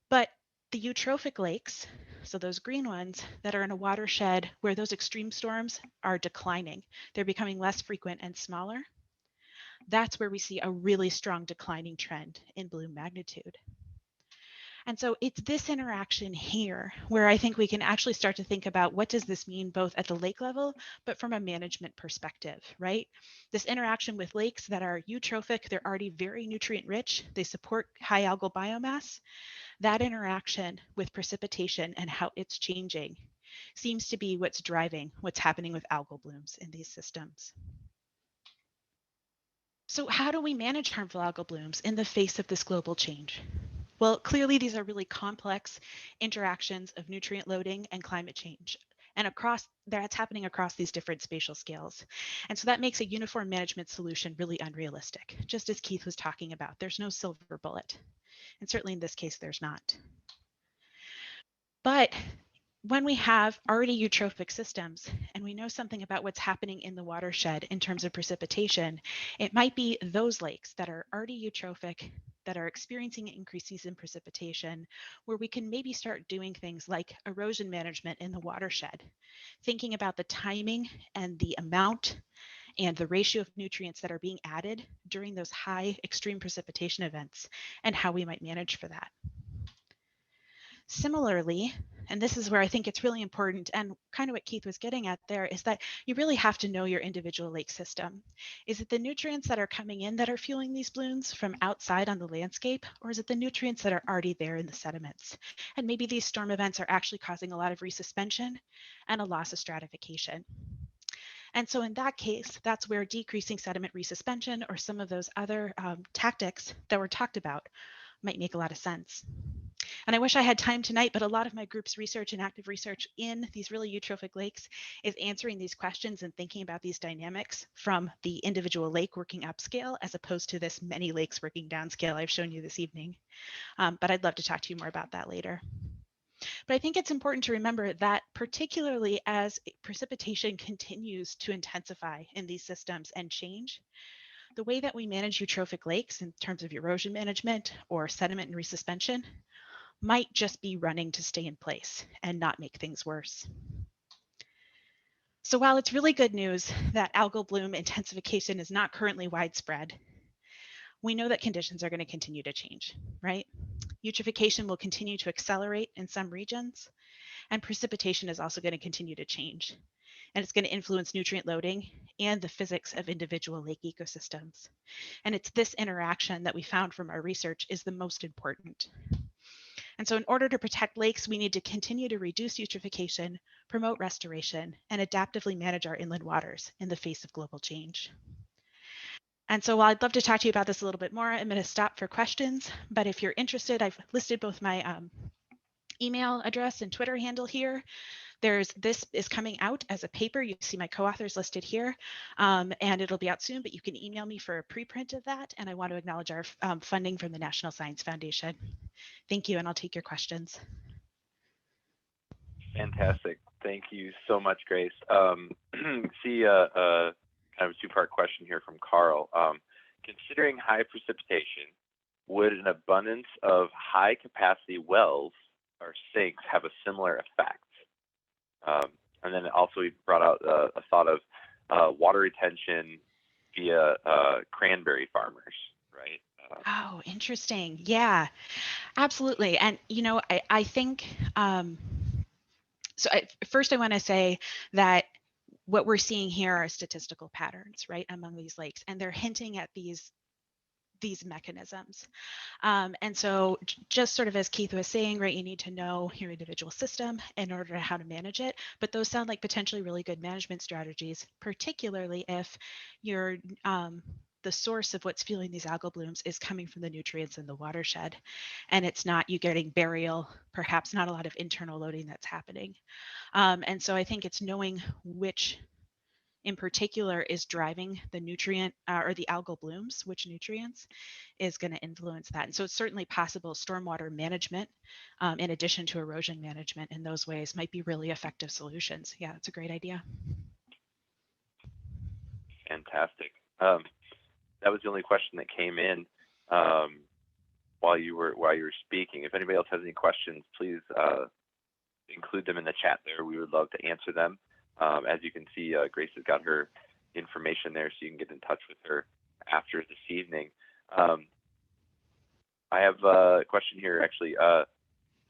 But the eutrophic lakes, so those green ones that are in a watershed where those extreme storms are declining, they're becoming less frequent and smaller, that's where we see a really strong declining trend in bloom magnitude. And so it's this interaction here where I think we can actually start to think about what does this mean both at the lake level, but from a management perspective, right? This interaction with lakes that are eutrophic, they're already very nutrient rich, they support high algal biomass. That interaction with precipitation and how it's changing seems to be what's driving what's happening with algal blooms in these systems. So how do we manage harmful algal blooms in the face of this global change? Well, clearly these are really complex interactions of nutrient loading and climate change. And that's happening across these different spatial scales. And so that makes a uniform management solution really unrealistic. Just as Keith was talking about, there's no silver bullet. And certainly in this case, there's not. But when we have already eutrophic systems and we know something about what's happening in the watershed in terms of precipitation, it might be those lakes that are already eutrophic that are experiencing increases in precipitation where we can maybe start doing things like erosion management in the watershed, thinking about the timing and the amount and the ratio of nutrients that are being added during those high extreme precipitation events and how we might manage for that. Similarly, and this is where I think it's really important and kind of what Keith was getting at there is that you really have to know your individual lake system. Is it the nutrients that are coming in that are fueling these blooms from outside on the landscape, or is it the nutrients that are already there in the sediments? And maybe these storm events are actually causing a lot of resuspension and a loss of stratification. And so in that case, that's where decreasing sediment resuspension or some of those other tactics that were talked about might make a lot of sense. And I wish I had time tonight, but a lot of my group's research and active research in these really eutrophic lakes is answering these questions and thinking about these dynamics from the individual lake working upscale as opposed to this many lakes working downscale I've shown you this evening. But I'd love to talk to you more about that later. But I think it's important to remember that particularly as precipitation continues to intensify in these systems and change, the way that we manage eutrophic lakes in terms of erosion management or sediment and resuspension might just be running to stay in place and not make things worse. So while it's really good news that algal bloom intensification is not currently widespread, we know that conditions are going to continue to change, right? Eutrophication will continue to accelerate in some regions, and precipitation is also going to continue to change. And it's going to influence nutrient loading and the physics of individual lake ecosystems. And it's this interaction that we found from our research is the most important. And so in order to protect lakes, we need to continue to reduce eutrophication, promote restoration, and adaptively manage our inland waters in the face of global change. And so while I'd love to talk to you about this a little bit more, I'm going to stop for questions. But if you're interested, I've listed both my email address and Twitter handle here. This is coming out as a paper. You see my co-authors listed here, and it'll be out soon, but you can email me for a preprint of that. And I want to acknowledge our funding from the National Science Foundation. Thank you, and I'll take your questions. Fantastic. Thank you so much, Grace. See kind of a two-part question here from Carl. Considering high precipitation, would an abundance of high-capacity wells or sinks have a similar effect? And then also we brought out a thought of water retention via cranberry farmers, right? Oh, interesting. Yeah, absolutely. And, you know, I think, first I want to say that what we're seeing here are statistical patterns, right, among these lakes, and they're hinting at these mechanisms. And so just sort of as Keith was saying, right, you need to know your individual system in order to how to manage it. But those sound like potentially really good management strategies, particularly if you're the source of what's fueling these algal blooms is coming from the nutrients in the watershed. And it's not you getting burial, perhaps not a lot of internal loading that's happening. And so I think it's knowing which in particular is driving the nutrient or the algal blooms, which nutrients is going to influence that. And so it's certainly possible stormwater management in addition to erosion management in those ways might be really effective solutions. Yeah, that's a great idea. Fantastic. That was the only question that came in while you were speaking. If anybody else has any questions, please include them in the chat there. We would love to answer them. As you can see, Grace has got her information there, so you can get in touch with her after this evening. I have a question here, actually.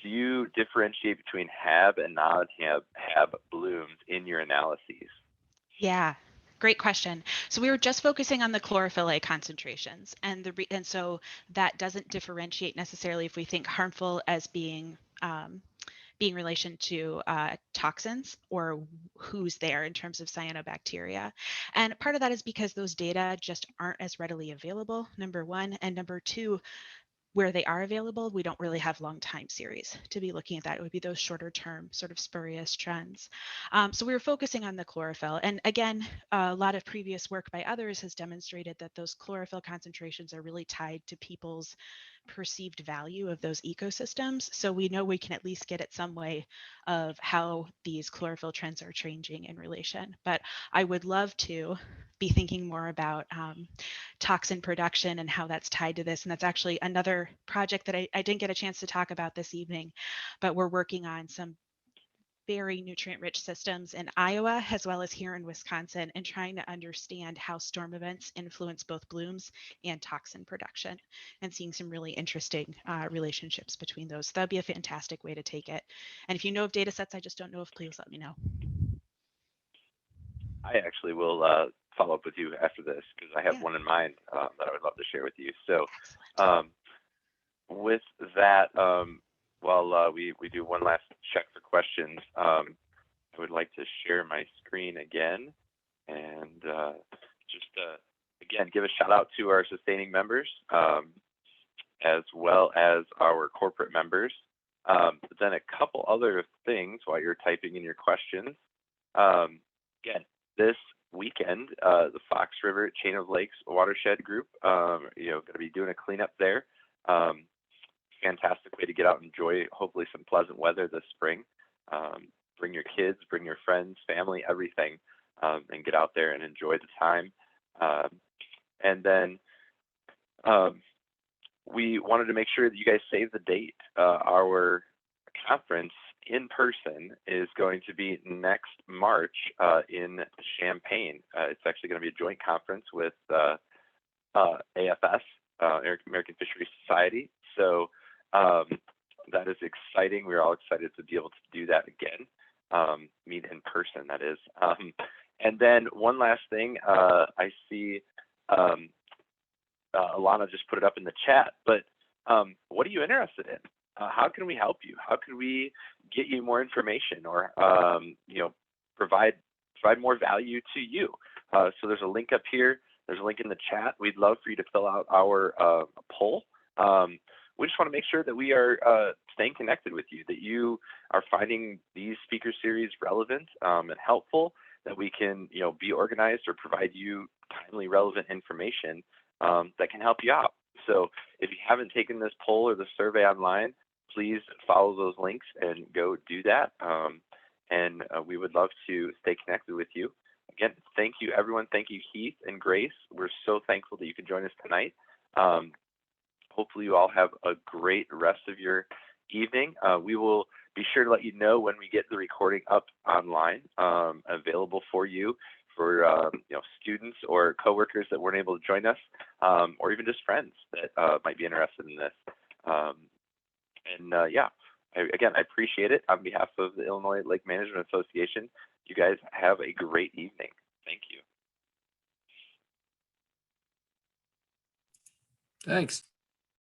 Do you differentiate between have and non-have blooms in your analyses? Yeah, great question. So we were just focusing on the chlorophyll A concentrations, and so that doesn't differentiate necessarily if we think harmful as being in relation to toxins or who's there in terms of cyanobacteria. And part of that is because those data just aren't as readily available, number one, and number two, where they are available, we don't really have long time series to be looking at that. It would be those shorter term sort of spurious trends. So we were focusing on the chlorophyll. And again, a lot of previous work by others has demonstrated that those chlorophyll concentrations are really tied to people's perceived value of those ecosystems. So we know we can at least get at some way of how these chlorophyll trends are changing in relation. But I would love to be thinking more about toxin production and how that's tied to this. And that's actually another project that I didn't get a chance to talk about this evening, but we're working on some very nutrient-rich systems in Iowa as well as here in Wisconsin, and trying to understand how storm events influence both blooms and toxin production, and seeing some really interesting relationships between those. So that'd be a fantastic way to take it. And if you know of data sets I just don't know of, please let me know. I actually will follow up with you after this because I have one in mind that I would love to share with you. So with that, while we do one last check for questions, I would like to share my screen again and just again give a shout out to our sustaining members as well as our corporate members. But then a couple other things while you're typing in your questions. Again, this weekend, the Fox River Chain of Lakes Watershed Group, going to be doing a cleanup there. Fantastic way to get out and enjoy, hopefully, some pleasant weather this spring. Bring your kids, bring your friends, family, everything, and get out there and enjoy the time. And then we wanted to make sure that you guys save the date. Our conference in person is going to be next March in Champaign. It's actually going to be a joint conference with AFS, American Fisheries Society. So that is exciting. We're all excited to be able to do that again, meet in person, that is. And then one last thing, I see Alana just put it up in the chat, but what are you interested in? How can we help you? How can we get you more information or provide more value to you? So there's a link up here There's a link in the chat. We'd love for you to fill out our poll. We just want to make sure that we are staying connected with you, that you are finding these speaker series relevant and helpful, that we can, be organized or provide you timely, relevant information that can help you out. So if you haven't taken this poll or the survey online, please follow those links and go do that. And we would love to stay connected with you. Again, thank you, everyone. Thank you, Heath and Grace. We're so thankful that you could join us tonight. Hopefully you all have a great rest of your evening. We will be sure to let you know when we get the recording up online, available for you, for students or coworkers that weren't able to join us, or even just friends that might be interested in this. Again, I appreciate it on behalf of the Illinois Lake Management Association. You guys have a great evening. Thank you. Thanks.